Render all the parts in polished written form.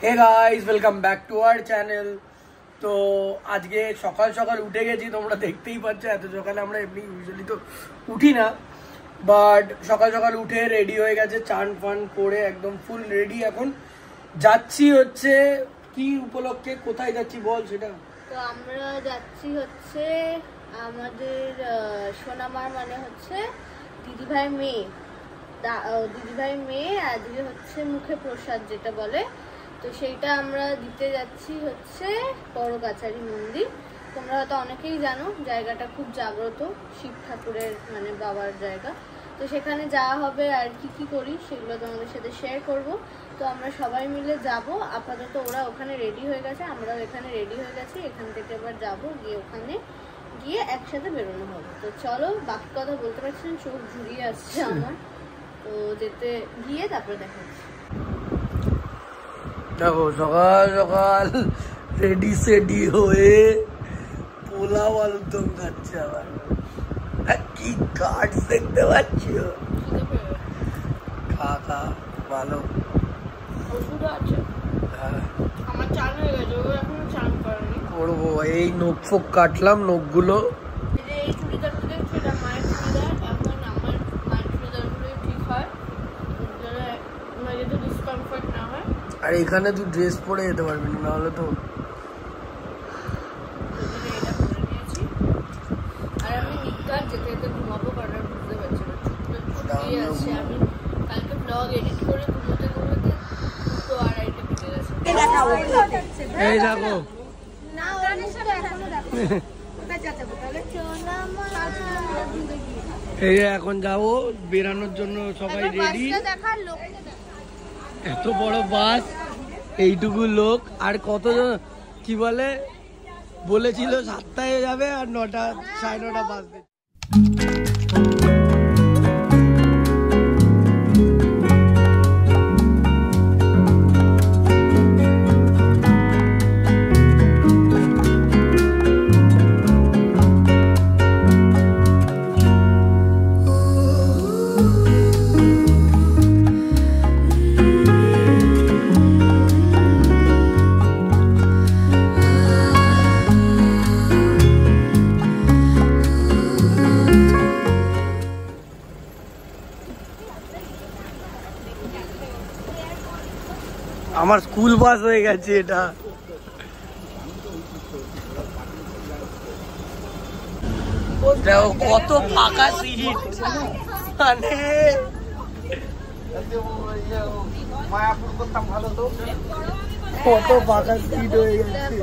Hey guys welcome back to our channel. तो आज के सकाल सकाल उठे गेছি তোমরা দেখতেই পাচ্ছ। এত সকালে আমরা এমনি ইউজুয়ালি তো উঠি না, বাট সকাল সকাল উঠে রেডি হয়ে গেছে, চান ফান করে একদম ফুল রেডি। এখন যাচ্ছি হচ্ছে কি উপলক্ষে, কোথায় যাচ্ছি বল সেটা। তো আমরা যাচ্ছি হচ্ছে আমাদের সোনামার মানে হচ্ছে দিদিভাই মেয়ে আজকে হচ্ছে মুখে প্রসাদ যেটা বলে, তো সেইটা আমরা দিতে যাচ্ছি হচ্ছে বড় কাছারি মন্দির। তোমরা হয়তো অনেকেই জানো জায়গাটা খুব জাগ্রত, শিব ঠাকুরের মানে বাবার জায়গা। তো সেখানে যাওয়া হবে আর কি করি সেগুলো তোমাদের সাথে শেয়ার করব। তো আমরা সবাই মিলে যাব। আপাতত ওরা ওখানে রেডি হয়ে গেছে, আমরাও এখানে রেডি হয়ে গেছি। এখান থেকে এবার যাবো, গিয়ে ওখানে গিয়ে একসাথে বেরোনো হবে। তো চলো, বাকি কথা বলতে পারছি না, চোখ ঝুরিয়ে আসছে আমার। তো যেতে গিয়ে তারপরে দেখা যাচ্ছে। দেখো সকাল সকাল রেডি সেডি হয়ে পোলাও আলুর দম খাচ্ছে। আবার কি কাঠ দেখতে পাচ্ছ, খা খা ভালো করবো। এই নখ ফোক কাটলাম, নখগুলো আর এখানে তুই ড্রেস পরে যেতে পারবি না, হলে তো এই দেখো এই এখন যাবো বেরানোর জন্য, সবাই রেডি। এত বড় বাস, এইটুকু লোক, আর কতজন কি বলে বলেছিল 7টায় যাবে আর 9টা 9:30 বাজবে। আমার স্কুল বাস হয়ে গেছে এটা। দেখো কত ফাঁকা সিট, মানে কত ফাঁকা সিট হয়ে গেছে।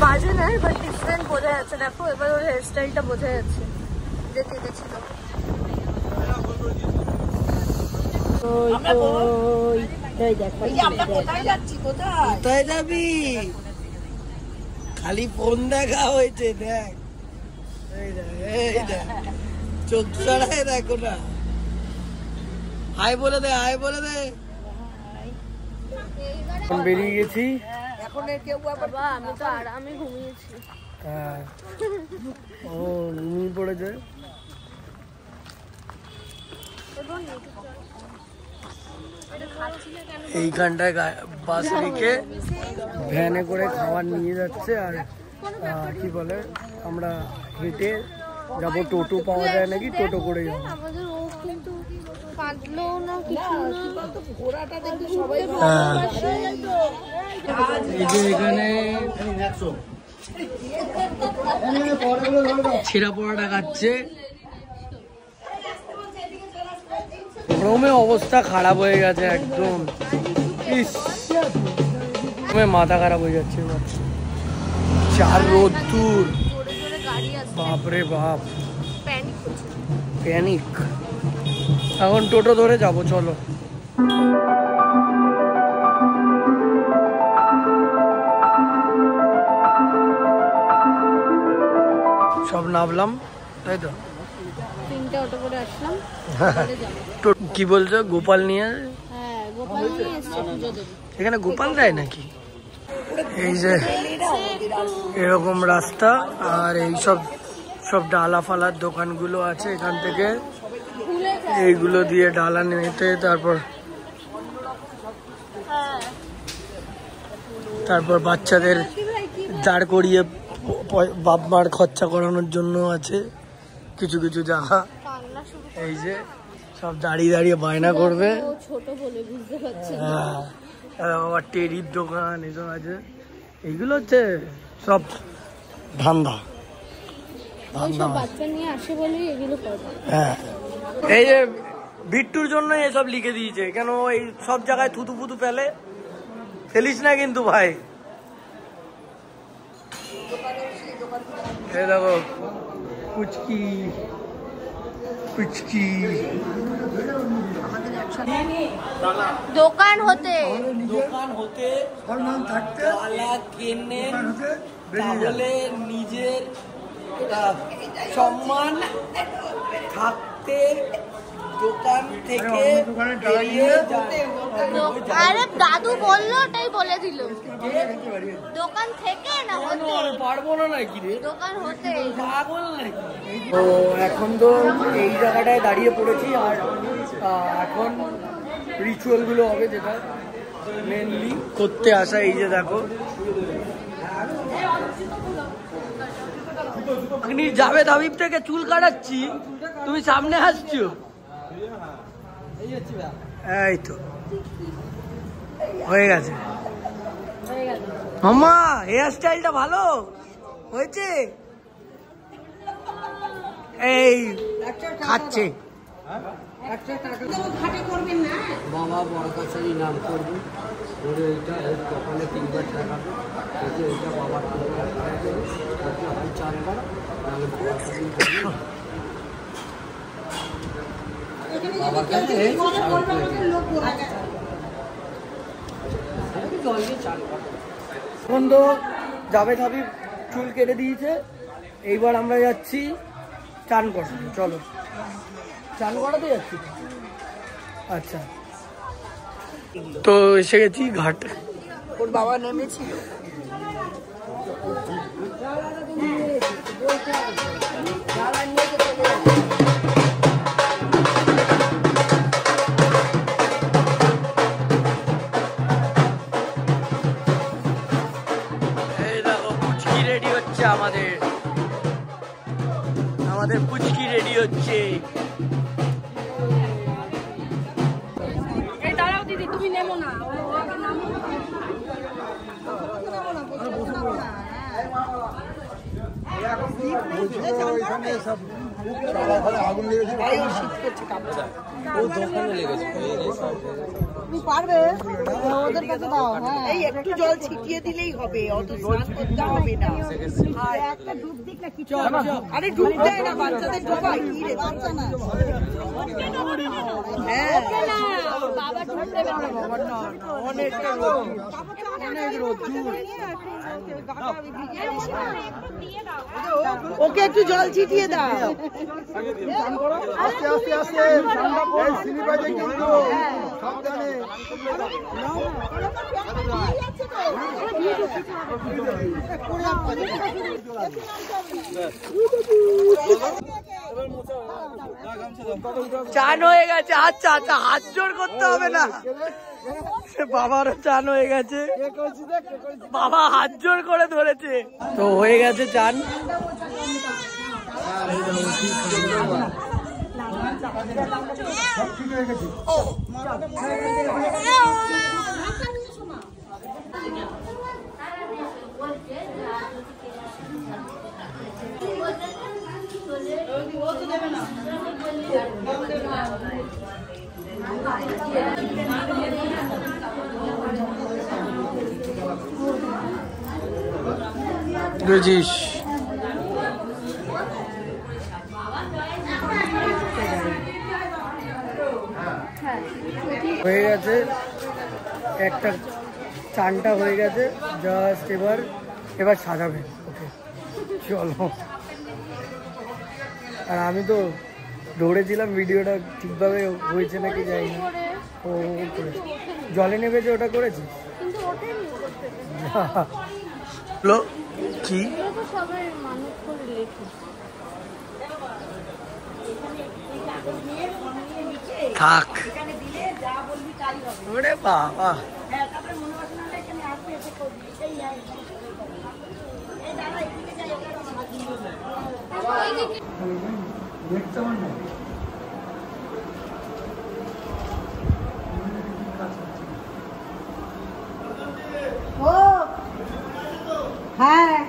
বাজে না, বাট ডিফারেন্ট বোঝা যাচ্ছে। দেখো এবার ওর হেয়ার স্টাইলটা বোঝা যাচ্ছে যে কেটেছিল। কোথায় যাবি? খালি ফোন দেখা হয়েছে, দেখ চোখ চড়ায় দেখো না। হাই বলে দে, হাই বলে দে। বেরিয়ে গেছি এখন। আমি তো আরামে ঘুমিয়েছি। হ্যাঁ, ও ঘুমিয়ে পড়েছে। এইখানটায় বাস রেখে ভ্যানে করে খাবার নিয়ে যাচ্ছে। আর কি বলে আমরা হেঁটে যাবো, টোটো পাওয়া যায় নাকি, টোটো করে যাবো। এখানে ছেঁড়া পোড়াটা খাচ্ছে। গরমে অবস্থা খারাপ হয়ে গেছে একদম, মাথা খারাপ হয়ে যাচ্ছে। চার রোদ্দুর, বাপরে বাপ, প্যানিক। এখন টোটো ধরে যাবো, চলো। সব নামলাম, তাই তো? কি বলছো? গোপাল নিয়ে? এখানে গোপাল দেয় নাকি? এই যে এরকম রাস্তা, আর এই সব ডালা ফালার দোকানগুলো আছে। এখান থেকে এইগুলো দিয়ে ডালা নিতে তারপর তারপর বাচ্চাদের দাঁড় করিয়ে বাপ মার খরচা করানোর জন্য আছে কিছু কিছু জায়গা। এই যে সব দাঁড়িয়ে দাঁড়িয়ে বায়না করবে। ছোট বলে বুঝতে পারছি। আবার টেরির দোকান এসব আছে। এইগুলো হচ্ছে সব ধান্দা। বাচ্চা নিয়ে আসে বলেই এগুলো করে। হ্যাঁ, এই যে বিট্টুর জন্য এসব লিখে দিয়েছে, কেন এই সব জায়গায় থুতু ফুতু ফেলে, ফেলিস না কিন্তু ভাই। এই দেখো পুচকি পুচকি দোকান হতে তালা কেনে, তাহলে নিজের সম্মান থাকতে দোকান থেকে বেরিয়ে যায়। আরে দাদু বললো ওটাই বলে দিল। দোকান থেকে না হতে পারবো না নাকি রে, দোকান হতে পাগল নাকি। তো এখন তো এই জায়গাটায় দাঁড়িয়ে পড়েছি, আর এখন রিচুয়াল গুলো হবে যেটা মেনলি করতে আসা। এই যে দেখো আপনি জাভেদ হাবিব থেকে চুল কাটাচ্ছি, তুমি সামনে আসছো। এই তো হয়ে গেছে মামা, হেয়ার স্টাইলটা ভালো হয়েছে। এই খাচ্ছে বাবা বড় কাছারি নাম করবো ধরে এইটা দোকানে 3বার টাকা এইটা বাবার হয় 4বার, তাহলে বাবার কাছে এখন তো জাভেদ হাবিব চুল কেটে দিয়েছে, এইবার আমরা যাচ্ছি চান করাতে। চলো চান করাতে যাচ্ছি। আচ্ছা, তো এসে গেছি ঘাট। ওর বাবা নেমেছিল। রেডি হচ্ছে আমাদের পুচকি রেডি হচ্ছে। দাঁড়াও দিদি, তুমি নেমো না। আগুন লেগেছে, দোকানে লেগেছে। তুমি পারবে ওদের কাছে দাও। হ্যাঁ, এই একটু জল ছিটিয়ে দিলেই হবে, অত স্নান করতে হবে না। একটা ডুব দিক না কিছু। আরে ডুব দেয় না, বাচ্চাদের ডোবাই কি রে, বাচ্চা না। হ্যাঁ বাবা ডুব দেবে না, বাবা না, অনেকটা রোদ, অনেক রোদ। ওকে একটু জল ছিটিয়ে দাও। আস্তে আস্তে আস্তে সিলি বাজে কিন্তু সাবধানে। চান হয়ে গেছে। আচ্ছা আচ্ছা, হাত জোর করতে হবে না, বাবারও চান হয়ে গেছে, বাবা হাত জোর করে ধরেছে। তো হয়ে গেছে চান। বুঝিস হয়ে গেছে, একটা চানটা হয়ে গেছে, জাস্ট এবার সাজাবে। ওকে চলো। আর আমি তো দৌড়েছিলাম, ভিডিওটা ঠিকভাবে হয়েছে নাকি যাই না। ও করেছে, জলে নেবে যে ওটা করেছি। কি থাক ওরে বাবা ও হ্যাঁ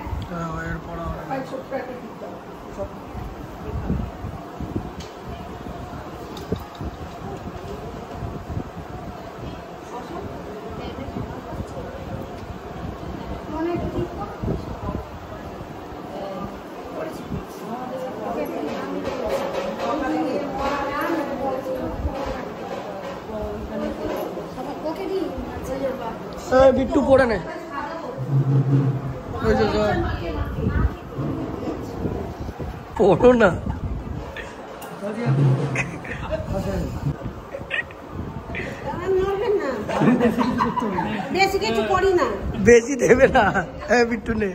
বিট্টু পড়ে নে পড়ো না বেশি কিছু করি না বেশি দেবে না বিট্টু নে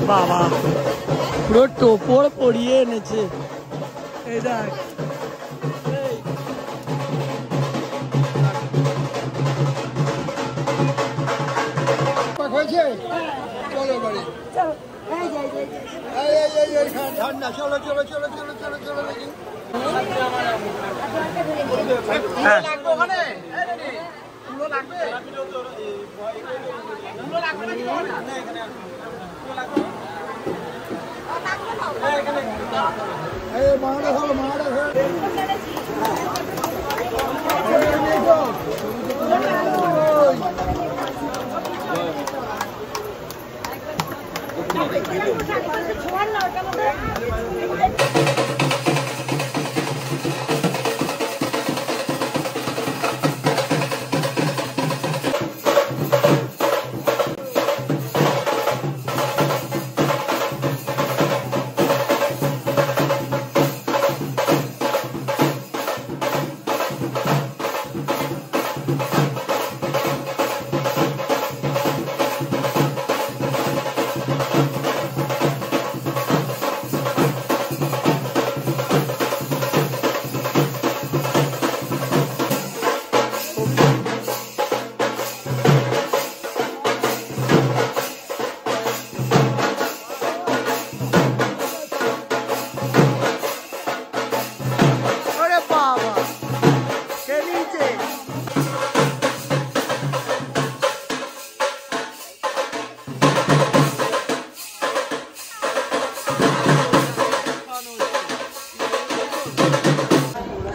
বাবা পুরো টোপর পড়িয়ে এনেছে এই দেখ চলো বাড়ি ঠান্ডা চলো চলো চলো চলো চলো চলো দেখি ওখানে লাগবে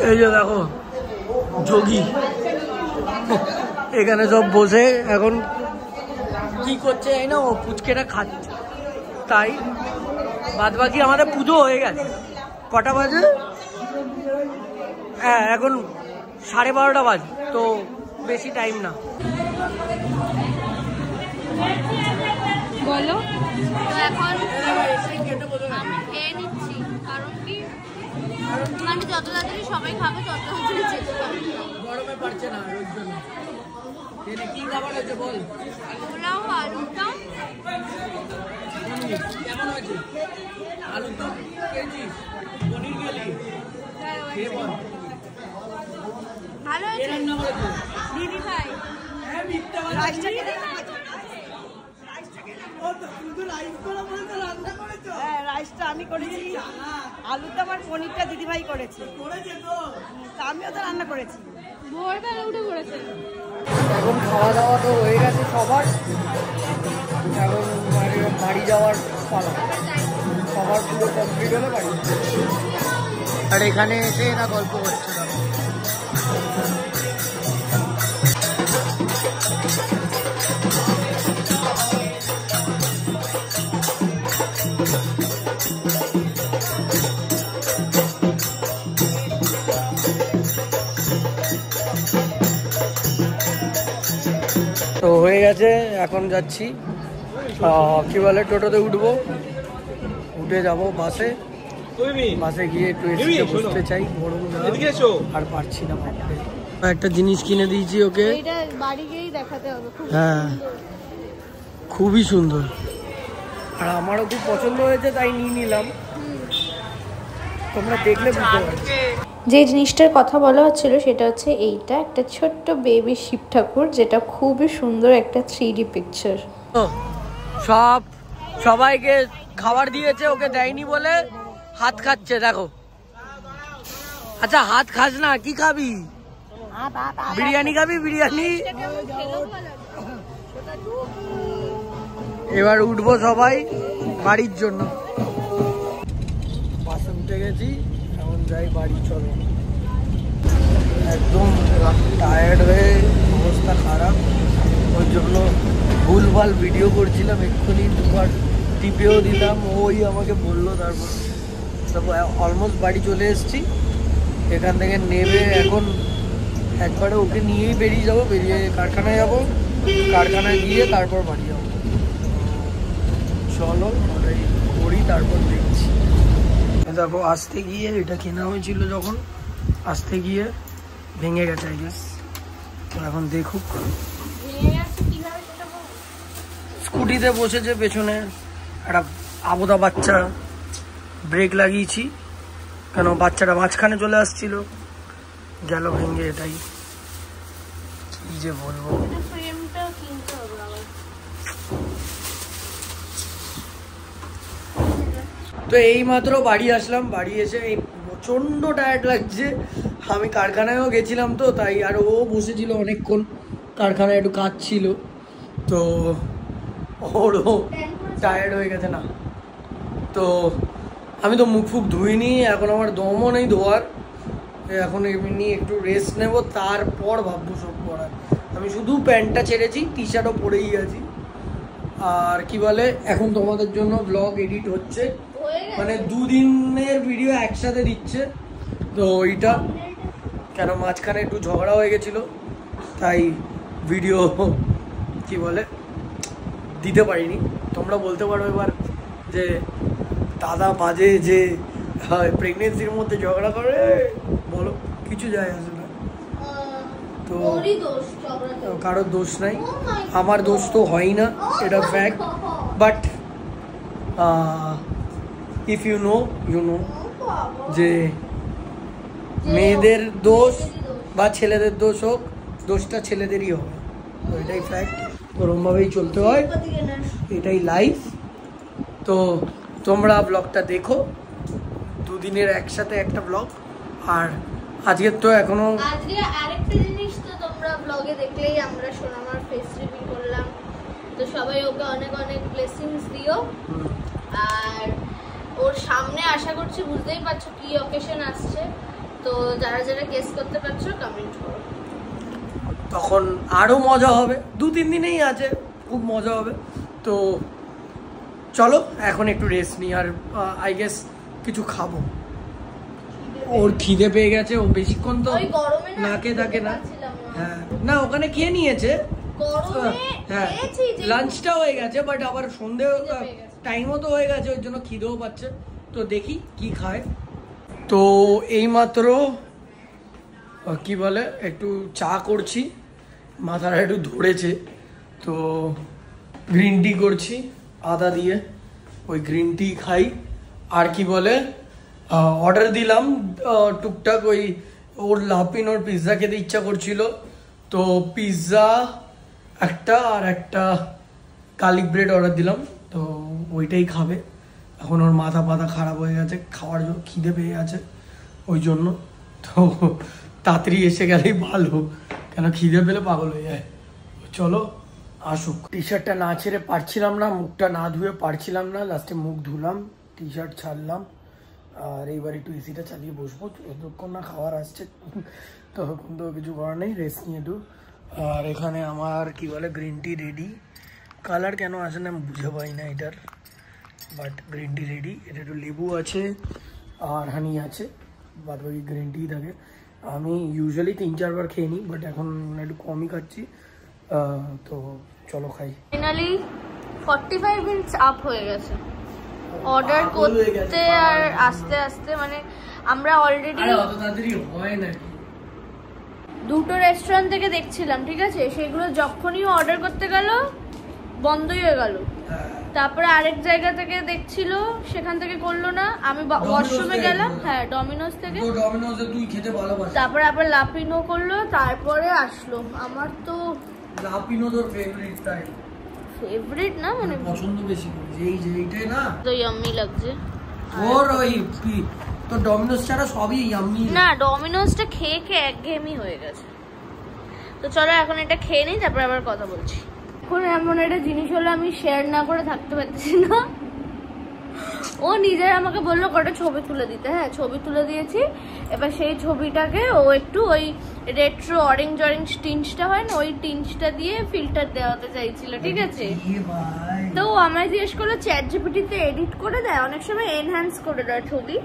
এই যে দেখো যোগী এখানে সব বসে এখন কি করছে এই না ও পুচকেটা খাচ্ছে তাই বাদ বাকি আমাদের পুজো হয়ে গেছে কটা বাজে হ্যাঁ এখন 12:30 বাজে তো বেশি টাইম না বলো এখন আমি খেয়ে নিচ্ছি কারণ কি মানে যত তাড়াতাড়ি সবাই খাবে তত তাড়াতাড়ি যেতে পারবে গরমে পারছে না ওই জন্য কি খাবার আছে বল পোলাও আলুর দম কেমন হয়েছে আলুর দম খেয়েছিস পনির গেলি খেয়ে বল ভালো হয়েছে দিদি ভাই হ্যাঁ মিথ্যা রাইসটা আমি করেছি আলুটা আমার পনিরটা দিদিভাই করেছে তা আমিও তো রান্না করেছি ভোরবেলা উঠে পড়েছে এখন খাওয়া দাওয়া তো হয়ে গেছে সবার এখন বাড়ি যাওয়ার পালা সবার পুরো কমপ্লিট হলে বাড়ি আর এখানে এসে এরা গল্প করছে না হয়ে গেছে, এখন যাচ্ছি কি বলে টোটোতে উঠবো, উঠে যাব বাসে। বাসে গিয়ে একটু এসিতে বসতে চাই, গরম আর পারছি না। একটা জিনিস কিনে দিয়েছি ওকে, বাড়ি গিয়েই দেখাতে হবে। হ্যাঁ খুবই সুন্দর, আর আমারও খুব পছন্দ হয়েছে তাই নিয়ে নিলাম, তোমরা দেখলে বুঝতে পারবে। যে জিনিসটার কথা বলা হচ্ছিল সেটা হচ্ছে এইটা, একটা ছোট্ট বেবি শিব ঠাকুর, যেটা খুবই সুন্দর একটা 3D পিকচার। সবাইকে খাবার দিয়েছে, ওকে দেয়নি বলে হাত খাচ্ছে, দেখো। আচ্ছা হাত খাস না, কি খাবি? বিরিয়ানি খাবি? বিরিয়ানি। এবার উঠবো সবাই বাড়ির জন্য। বাসে উঠে গেছি, এখন যাই বাড়ি। চলো, একদম টায়ার্ড হয়ে অবস্থা খারাপ, ওই জন্য ভুলভাল ভিডিও করছিলাম, এক্ষুনি দুবার টিপেও দিলাম, ওই আমাকে বললো। তারপর অলমোস্ট বাড়ি চলে এসেছি, এখান থেকে নেমে এখন একবারে ওকে নিয়েই বেরিয়ে যাবো, বেরিয়ে কারখানায় যাবো, কারখানায় গিয়ে তারপর বাড়ি যাবো। চলো করি, তারপর দেখছি। দেখো আসতে গিয়ে, এটা কেনা হয়েছিল যখন, আসতে গিয়ে ভেঙে গেছে আই গেস। তো এখন দেখুক। স্কুটিতে বসেছে পেছনে একটা আবোদা বাচ্চা, ব্রেক লাগিয়েছি কেন বাচ্চাটা মাঝখানে চলে আসছিল, গেল ভেঙে। এটাই কি যে বলবো। তো এই মাত্র বাড়ি আসলাম, বাড়ি এসে এই প্রচন্ড টায়ার্ড লাগছে। আমি কারখানায়ও গেছিলাম তো তাই, আর ও বসেছিল অনেকক্ষণ কারখানায়, একটু কাজ ছিল, তো ওরও টায়ার্ড হয়ে গেছে না। তো আমি তো মুখ ফুক ধুইনি, এখন আমার দমও নেই ধোয়ার, এখন এমনি একটু রেস্ট নেব, তারপর ভাববো সব পড়ার। আমি শুধু প্যান্টটা ছেড়েছি, টি শার্টও পরেই আছি। আর কি বলে, এখন তোমাদের জন্য ব্লগ এডিট হচ্ছে, মানে দুদিনের ভিডিও একসাথে দিচ্ছে। তো ওইটা কেন মাঝখানে একটু ঝগড়া হয়ে গেছিল, তাই ভিডিও কি বলে দিতে পারিনি। তোমরা বলতে পারো এবার যে দাদা বাজে, যে প্রেগনেন্সির মধ্যে ঝগড়া করে, বলো, কিছু যায় আসে না। তো কারোর দোষ নাই, আমার দোষ তো হয় না, এটা fact. But if you know যে মেয়েদের দোষ বা ছেলেদের দোষ হোক, দোষটা ছেলেদেরই হবে, তো এটাই ফ্যাক্ট। ওরমভাবেই চলতে হয়, এটাই লাইফ। তো তোমরা ব্লগটা দেখো, দুদিনের একসাথে একটা ব্লগ। আর আজকের তো এখনো আরেকটা জিনিস তো তোমরা ব্লগে দেখলেই, আমরা সোনামার ফেস রিভিল করলাম, তো সবাই ওকে অনেক অনেক ব্লেসিংস দিও। আর ওর সামনে আশা করছি বুঝতেই পারছো কি অকেশন আসছে, তো যারা যারা গেস করতে পারছো কমেন্ট করো, তখন আরো মজা হবে। 2-3 দিনেই আছে, খুব মজা হবে। তো চলো এখন একটু রেস্ট নিই, আর আই গেস কিছু খাবো। ওর খিদে পেয়ে গেছে, ও বেশিক্ষণ তো না খেয়ে থাকে না। হ্যাঁ না, ওখানে খেয়ে নিয়েছে, হ্যাঁ লাঞ্চটা হয়ে গেছে, বাট আবার সন্ধে টাইমও তো হয়ে গেছে, ওই জন্য খিদেও পাচ্ছে। তো দেখি কি খায়। তো এইমাত্র কি বলে একটু চা করছি, মাথাটা একটু ধরেছে, তো গ্রিন টি করছি আদা দিয়ে, ওই গ্রিন টি খাই। আর কি বলে অর্ডার দিলাম টুকটাক, ওই ওর লাপিন ওর পিৎজা খেতে ইচ্ছা করছিল, তো পিৎজা একটা আর একটা গার্লিক ব্রেড অর্ডার দিলাম, তো ওইটাই খাবে। এখন ওর মাথা পাতা খারাপ হয়ে গেছে, খাওয়ার জন্য খিদে পেয়ে গেছে, ওই জন্য। তো তাড়াতাড়ি এসে গেলেই ভালো, কেন খিদে পেলে পাগল হয়ে যায়। চলো আসুক। টি শার্টটা না ছেড়ে পারছিলাম না, মুখটা না ধুয়ে পারছিলাম না, লাস্টে মুখ ধুলাম, টি শার্ট ছাড়লাম, আর এইবার একটু এসিটা চালিয়ে বসবো যতক্ষণ না খাবার আসছে, ততক্ষণ তো কিছু করার নেই, রেস্ট নিয়ে একটু। আর এখানে আমার কি বলে গ্রিন টি রেডি, কালার কেন আসে না আমি বুঝে পাই না এটার, বাট গ্রিন টি রেডি। এটা একটু লেবু আছে আর হানি আছে, বাদ বাকি গ্রিন টি থাকে। আমি ইউজুয়ালি 3-4 বার খেয়ে নিই, বাট এখন একটু কমই খাচ্ছি। তো চলো খাই। ফাইনালি 45 মিনিটস আপ হয়ে গেছে অর্ডার করতে আর আস্তে আস্তে, মানে আমরা অলরেডি অত তাড়াতাড়ি হয় না। দুটো রেস্টুরেন্ট থেকে দেখছিলাম, ঠিক আছে, সেগুলো যখনই অর্ডার করতে গেল বন্ধই হয়ে গেল। তারপরে আরেক জায়গা থেকে দেখছিল, সেখান থেকে করলো না। আমি ওয়াশরুমে গেলাম, হ্যাঁ ডমিনোজ থেকে। ডমিনোজে তুই খেতে ভালোবাসিস। তারপরে আবার লাপিনো করলো, তারপরে আসলো। আমার তো লাপিনো তোর ফেভারিট টাইপ। ফেভারিট না, মানে পছন্দ বেশি করিস এই যে এইটাই না, তো ইয়াম্মি লাগছে। ওর ওই তো ডমিনোজ ছাড়া সবই ইয়াম্মি না, ডমিনোজটা খেয়ে খেয়ে একঘেয়েমি হয়ে গেছে। তো চলো এখন এটা খেয়ে নিই, তারপরে আবার কথা বলছি। এখন এমন একটা জিনিস হলো আমি শেয়ার না করে থাকতে পারছি না। ও নিজের আমাকে বললো কটা ছবি তুলে দিতে, হ্যাঁ ছবি তুলে দিয়েছি। এবার সেই ছবিটাকে ও একটু ওই রেট্রো অরেঞ্জ অরেঞ্জ টিঞ্জটা হয় না, ওই টিঞ্জটা দিয়ে ফিল্টার দেওয়াতে চাইছিল, ঠিক আছে। তো ও আমায় জিজ্ঞেস করলো চ্যাট জিপিটিতে এডিট করে দেয়, অনেক সময় এনহ্যান্স করে দেয় ছবি।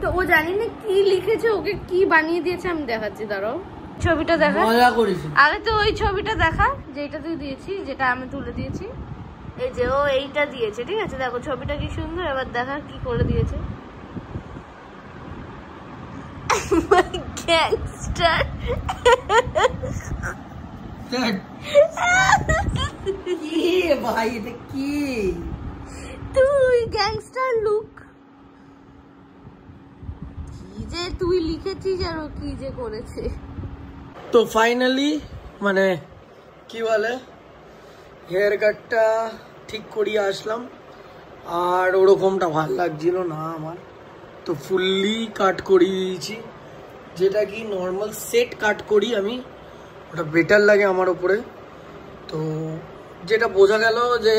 তো ও জানি না কি লিখেছে, ওকে কি বানিয়ে দিয়েছে আমি দেখাচ্ছি, দাঁড়াও ছবিটা দেখা। আগে তো ওই ছবিটা দেখা যেটা তুই দিয়েছিস, যেটা আমি তুলে দিয়েছি। এই যে ও এইটা দিয়েছে, ঠিক আছে, দেখো ছবিটা কি সুন্দর। এবার দেখা কি করে দিয়েছে। গ্যাংস্টার ভাই, এটা কি তুই গ্যাংস্টার লুক, কি যে তুই লিখেছিস আর ও কি যে করেছে। তো ফাইনালি মানে কি বলে হেয়ার কাটটা ঠিক করিয়ে আসলাম, আর ওরকমটা ভালো লাগছিল না আমার, তো ফুললি কাট করিয়ে দিয়েছি। যেটা কি নর্মাল সেট কাট করি আমি, ওটা বেটার লাগে আমার ওপরে। তো যেটা বোঝা গেল যে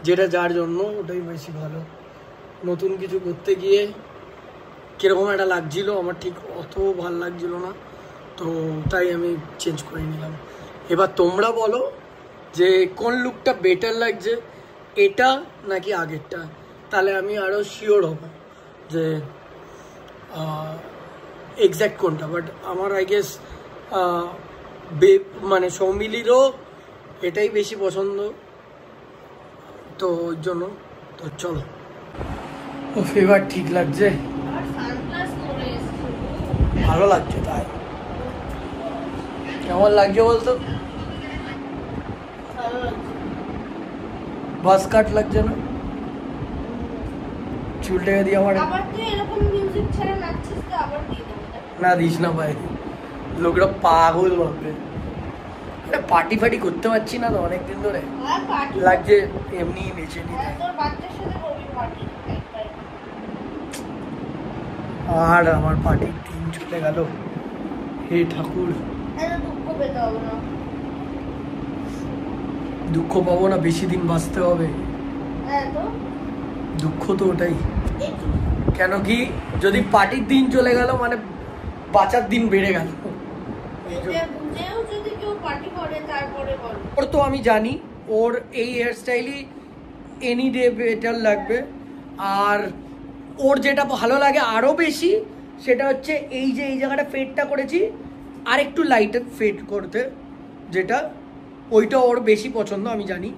যেটা যার জন্য ওটাই বেশি ভালো। নতুন কিছু করতে গিয়ে কীরকম একটা লাগছিল আমার, ঠিক অত ভালো লাগছিল না, তো তাই আমি চেঞ্জ করে নিলাম। এবার তোমরা বলো যে কোন লুকটা বেটার লাগছে, এটা নাকি আগেরটা, তাহলে আমি আরও শিওর হব যে এক্স্যাক্ট কোনটা। বাট আমার আই গেস মানে সৌমিলিরও এটাই বেশি পছন্দ, তো ওই জন্য। তো চলো, ও ফেভার ঠিক লাগছে, ভালো লাগছে। তাই কেমন লাগছে বলতো? বাস কাট লাগছে না? চুলটাকে দিয়ে আমার না দিস না ভাই, লোকরা পাগল ভাববে। পার্টি ফাটি করতে পারছি না তো অনেকদিন ধরে, লাগছে এমনি বেছে নিতে। আর আমার পার্টির দিন চলে গেল, হে ঠাকুর। দুঃখ পাবো না, বেশি দিন বাঁচতে হবে। দুঃখ তো ওটাই, কেন কি যদি পার্টির দিন চলে গেল মানে বাঁচার দিন বেড়ে গেল। ওর তো আমি জানি ওর এই হেয়ার স্টাইলই এনি ডে বেটার লাগবে, আর ওর যেটা ভালো লাগে আরো বেশি সেটা হচ্ছে এই যে এই জায়গাটা ফেডটা করেছি, আর একটু লাইটার ফেড করতে, যেটা ওইটা ওর বেশি পছন্দ আমি জানি।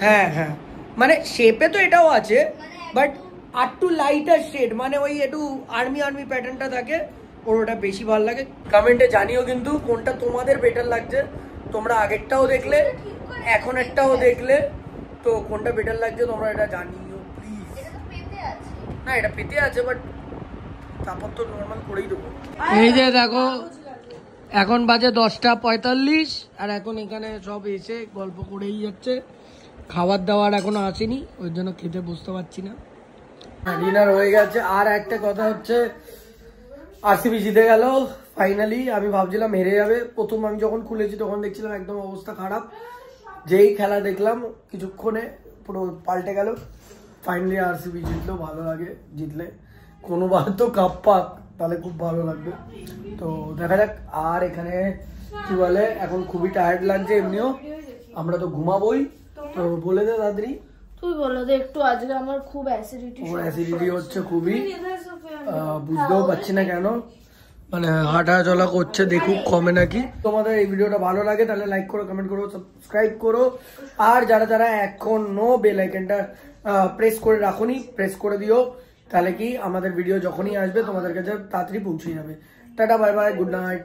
হ্যাঁ হ্যাঁ, মানে শেপে তো এটাও আছে, বাট আর একটু লাইটার শেড, মানে ওই একটু আর্মি আর্মি প্যাটার্নটা থাকে, ওর ওটা বেশি ভালো লাগে। কমেন্টে জানিও কিন্তু কোনটা তোমাদের বেটার লাগছে, তোমরা আগেরটাও দেখলে এখন একটাও দেখলে, তো কোনটা বেটার লাগছে তোমরা এটা জানিও প্লিজ। না এটা পেতে আছে, বাট তারপর তো নর্মাল করেই দেবো। এই যে দেখো এখন বাজে 10:45, আর এখন এখানে সব এসে গল্প করেই যাচ্ছে। খাবার দাবার এখনো আসেনি, ওই জন্য খেতে বুঝতে পারছি না। ডিনার হয়ে গেছে। আর একটা কথা হচ্ছে আরসিবি জিতে গেল ফাইনালি। আমি ভাবছিলাম হেরে যাবে, প্রথম আমি যখন খুলেছি তখন দেখছিলাম একদম অবস্থা খারাপ, যেই খেলা দেখলাম কিছুক্ষণে পুরো পাল্টে গেল। ফাইনালি আরসিবি জিতলো, ভালো লাগে জিতলে। কোনোবার তো কাপ পাক, তাহলে খুব ভালো লাগবে। তো দেখা যাক। আর এখানে কি বলে এখন খুবই টায়ার্ড লাগছে এমনিও, আমরা তো ঘুমাবোই। তো বলে দে দাদরি, তুই বলে দে একটু। আজকে আমার খুব অ্যাসিডিটি হচ্ছে খুবই, বুঝতেও পারছি না কেন, মানে হাঁটা চলা করছে, দেখুক কমে নাকি। তোমাদের এই ভিডিওটা ভালো লাগে তাহলে লাইক করো, কমেন্ট করো, সাবস্ক্রাইব করো। আর যারা যারা এখনো বেল আইকনটা প্রেস করে রাখোনি, প্রেস করে দিও, তাহলে কি আমাদের ভিডিও যখনই আসবে তোমাদের কাছে তাড়াতাড়ি পৌঁছে যাবে। Tata, bye bye, good night.